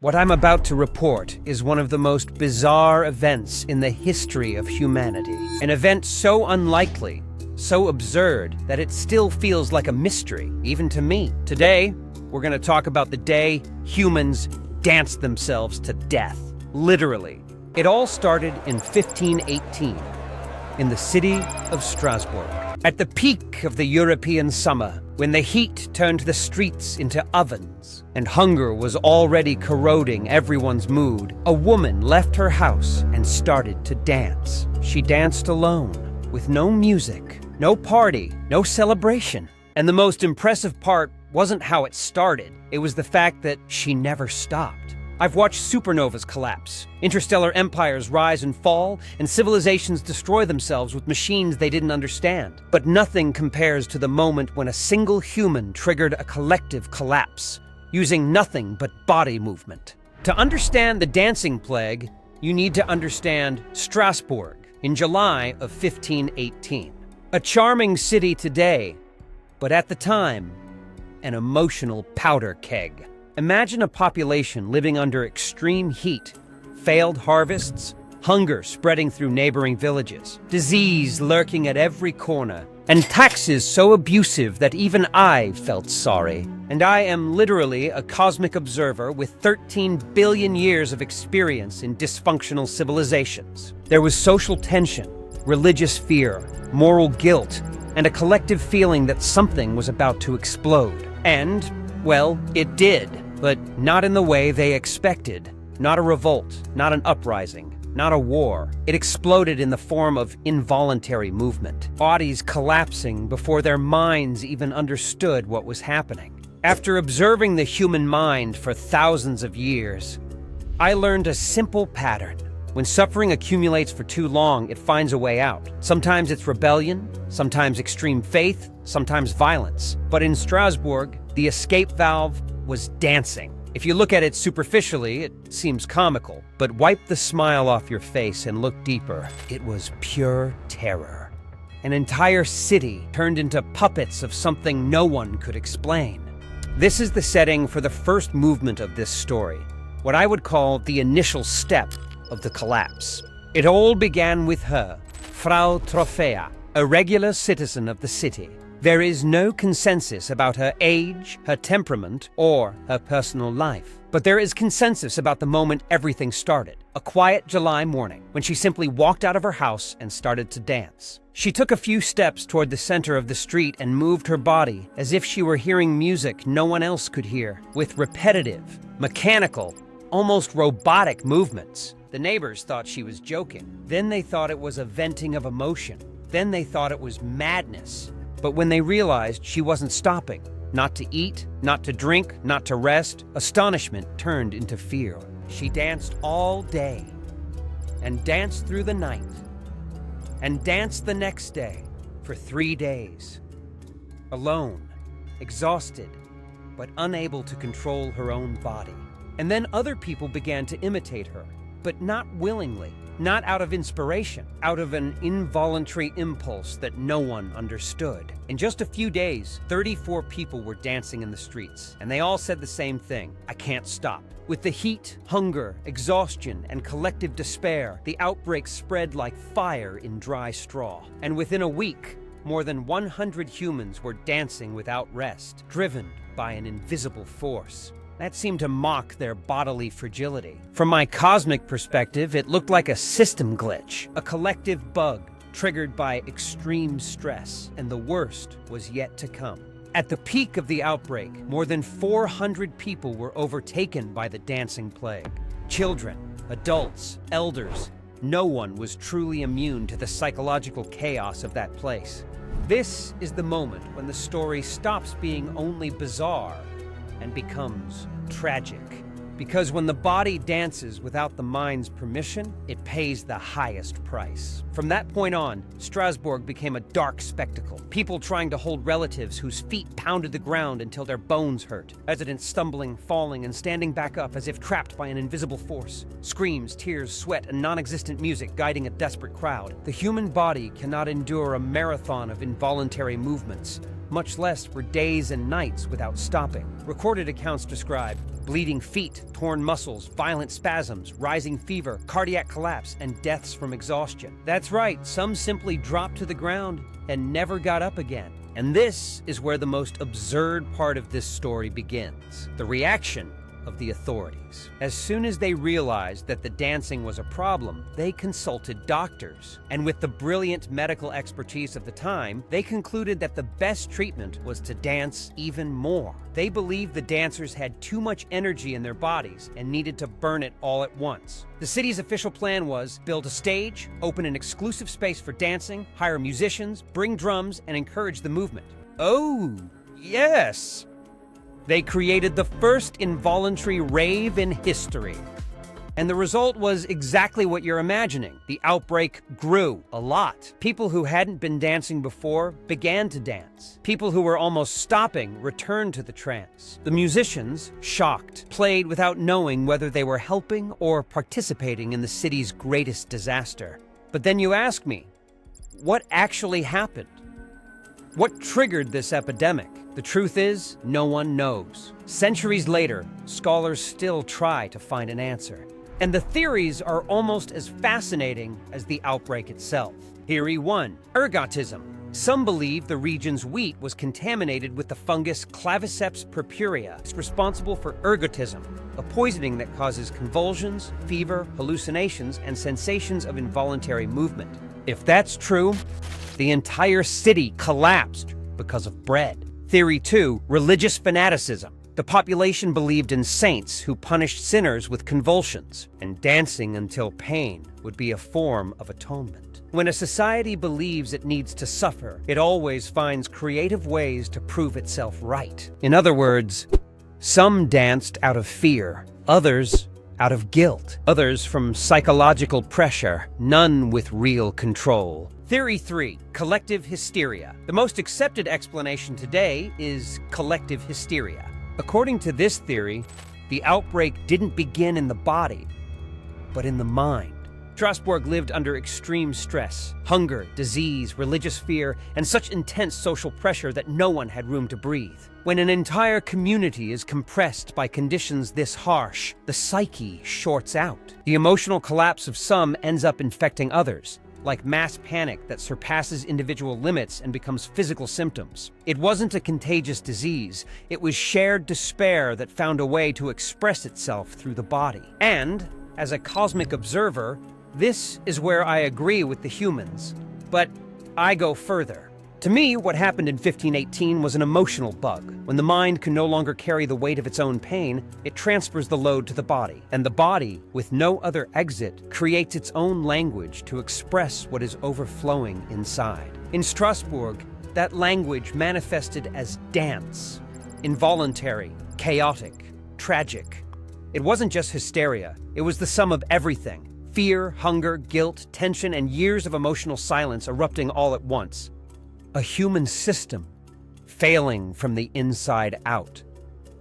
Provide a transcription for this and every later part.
What I'm about to report is one of the most bizarre events in the history of humanity. An event so unlikely, so absurd, that it still feels like a mystery, even to me. Today, we're going to talk about the day humans danced themselves to death. Literally. It all started in 1518, in the city of Strasbourg. At the peak of the European summer, when the heat turned the streets into ovens and hunger was already corroding everyone's mood, a woman left her house and started to dance. She danced alone, with no music, no party, no celebration. And the most impressive part wasn't how it started, it was the fact that she never stopped. I've watched supernovas collapse, interstellar empires rise and fall, and civilizations destroy themselves with machines they didn't understand. But nothing compares to the moment when a single human triggered a collective collapse, using nothing but body movement. To understand the dancing plague, you need to understand Strasbourg in July of 1518. A charming city today, but at the time, an emotional powder keg. Imagine a population living under extreme heat, failed harvests, hunger spreading through neighboring villages, disease lurking at every corner, and taxes so abusive that even I felt sorry. And I am literally a cosmic observer with 13 billion years of experience in dysfunctional civilizations. There was social tension, religious fear, moral guilt, and a collective feeling that something was about to explode. And, well, it did. But not in the way they expected. Not a revolt, not an uprising, not a war. It exploded in the form of involuntary movement, bodies collapsing before their minds even understood what was happening. After observing the human mind for thousands of years, I learned a simple pattern. When suffering accumulates for too long, it finds a way out. Sometimes it's rebellion, sometimes extreme faith, sometimes violence. But in Strasbourg, the escape valve was dancing. If you look at it superficially, it seems comical, but wipe the smile off your face and look deeper. It was pure terror. An entire city turned into puppets of something no one could explain. This is the setting for the first movement of this story, what I would call the initial step of the collapse. It all began with her, Frau Troffea, a regular citizen of the city. There is no consensus about her age, her temperament, or her personal life. But there is consensus about the moment everything started. A quiet July morning, when she simply walked out of her house and started to dance. She took a few steps toward the center of the street and moved her body as if she were hearing music no one else could hear, with repetitive, mechanical, almost robotic movements. The neighbors thought she was joking. Then they thought it was a venting of emotion. Then they thought it was madness. But when they realized she wasn't stopping, not to eat, not to drink, not to rest, astonishment turned into fear. She danced all day, and danced through the night, and danced the next day for 3 days. Alone, exhausted, but unable to control her own body. And then other people began to imitate her, but not willingly. Not out of inspiration, out of an involuntary impulse that no one understood. In just a few days, 34 people were dancing in the streets, and they all said the same thing: I can't stop. With the heat, hunger, exhaustion, and collective despair, the outbreak spread like fire in dry straw. And within a week, more than 100 humans were dancing without rest, driven by an invisible force. That seemed to mock their bodily fragility. From my cosmic perspective, it looked like a system glitch, a collective bug triggered by extreme stress, and the worst was yet to come. At the peak of the outbreak, more than 400 people were overtaken by the dancing plague. Children, adults, elders, no one was truly immune to the psychological chaos of that place. This is the moment when the story stops being only bizarre and becomes tragic. Because when the body dances without the mind's permission, it pays the highest price. From that point on, Strasbourg became a dark spectacle. People trying to hold relatives whose feet pounded the ground until their bones hurt. Residents stumbling, falling, and standing back up as if trapped by an invisible force. Screams, tears, sweat, and non-existent music guiding a desperate crowd. The human body cannot endure a marathon of involuntary movements, much less for days and nights without stopping. Recorded accounts describe bleeding feet, torn muscles, violent spasms, rising fever, cardiac collapse, and deaths from exhaustion. That's right, some simply dropped to the ground and never got up again. And this is where the most absurd part of this story begins: the reaction of the authorities. As soon as they realized that the dancing was a problem, they consulted doctors. And with the brilliant medical expertise of the time, they concluded that the best treatment was to dance even more. They believed the dancers had too much energy in their bodies and needed to burn it all at once. The city's official plan was build a stage, open an exclusive space for dancing, hire musicians, bring drums, and encourage the movement. Oh, yes! They created the first involuntary rave in history. And the result was exactly what you're imagining. The outbreak grew a lot. People who hadn't been dancing before began to dance. People who were almost stopping returned to the trance. The musicians, shocked, played without knowing whether they were helping or participating in the city's greatest disaster. But then you ask me, what actually happened? What triggered this epidemic? The truth is, no one knows. Centuries later, scholars still try to find an answer. And the theories are almost as fascinating as the outbreak itself. Theory 1, ergotism. Some believe the region's wheat was contaminated with the fungus Claviceps purpurea. It's responsible for ergotism, a poisoning that causes convulsions, fever, hallucinations, and sensations of involuntary movement. If that's true, the entire city collapsed because of bread. Theory 2, religious fanaticism. The population believed in saints who punished sinners with convulsions, and dancing until pain would be a form of atonement. When a society believes it needs to suffer, it always finds creative ways to prove itself right. In other words, some danced out of fear, others out of guilt, others from psychological pressure, none with real control. Theory 3, collective hysteria. The most accepted explanation today is collective hysteria. According to this theory, the outbreak didn't begin in the body, but in the mind. Strasbourg lived under extreme stress, hunger, disease, religious fear, and such intense social pressure that no one had room to breathe. When an entire community is compressed by conditions this harsh, the psyche shorts out. The emotional collapse of some ends up infecting others, like mass panic that surpasses individual limits and becomes physical symptoms. It wasn't a contagious disease, it was shared despair that found a way to express itself through the body. And, as a cosmic observer, this is where I agree with the humans. But I go further. To me, what happened in 1518 was an emotional bug. When the mind can no longer carry the weight of its own pain, it transfers the load to the body. And the body, with no other exit, creates its own language to express what is overflowing inside. In Strasbourg, that language manifested as dance. Involuntary, chaotic, tragic. It wasn't just hysteria, it was the sum of everything. Fear, hunger, guilt, tension, and years of emotional silence erupting all at once. A human system failing from the inside out.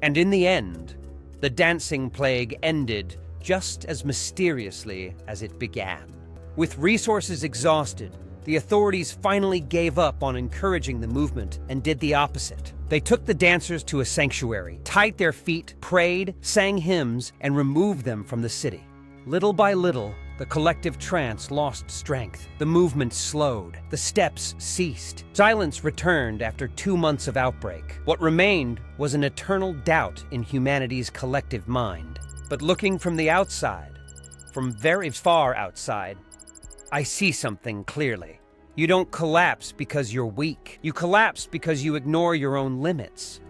And in the end, the dancing plague ended just as mysteriously as it began. With resources exhausted, the authorities finally gave up on encouraging the movement and did the opposite. They took the dancers to a sanctuary, tied their feet, prayed, sang hymns, and removed them from the city. Little by little, the collective trance lost strength. The movement slowed. The steps ceased. Silence returned after 2 months of outbreak. What remained was an eternal doubt in humanity's collective mind. But looking from the outside, from very far outside, I see something clearly. You don't collapse because you're weak. You collapse because you ignore your own limits.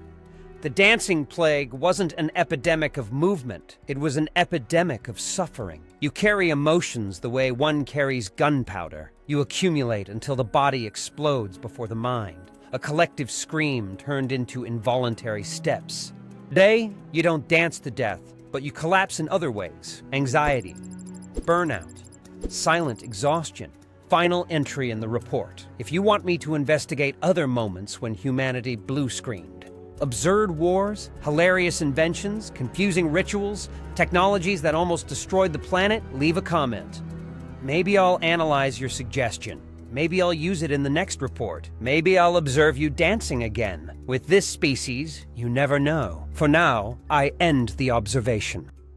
The dancing plague wasn't an epidemic of movement. It was an epidemic of suffering. You carry emotions the way one carries gunpowder. You accumulate until the body explodes before the mind. A collective scream turned into involuntary steps. Today, you don't dance to death, but you collapse in other ways. Anxiety, burnout, silent exhaustion. Final entry in the report. If you want me to investigate other moments when humanity blue-screened, absurd wars, hilarious inventions, confusing rituals, technologies that almost destroyed the planet, leave a comment. Maybe I'll analyze your suggestion. Maybe I'll use it in the next report. Maybe I'll observe you dancing again. With this species, you never know. For now, I end the observation.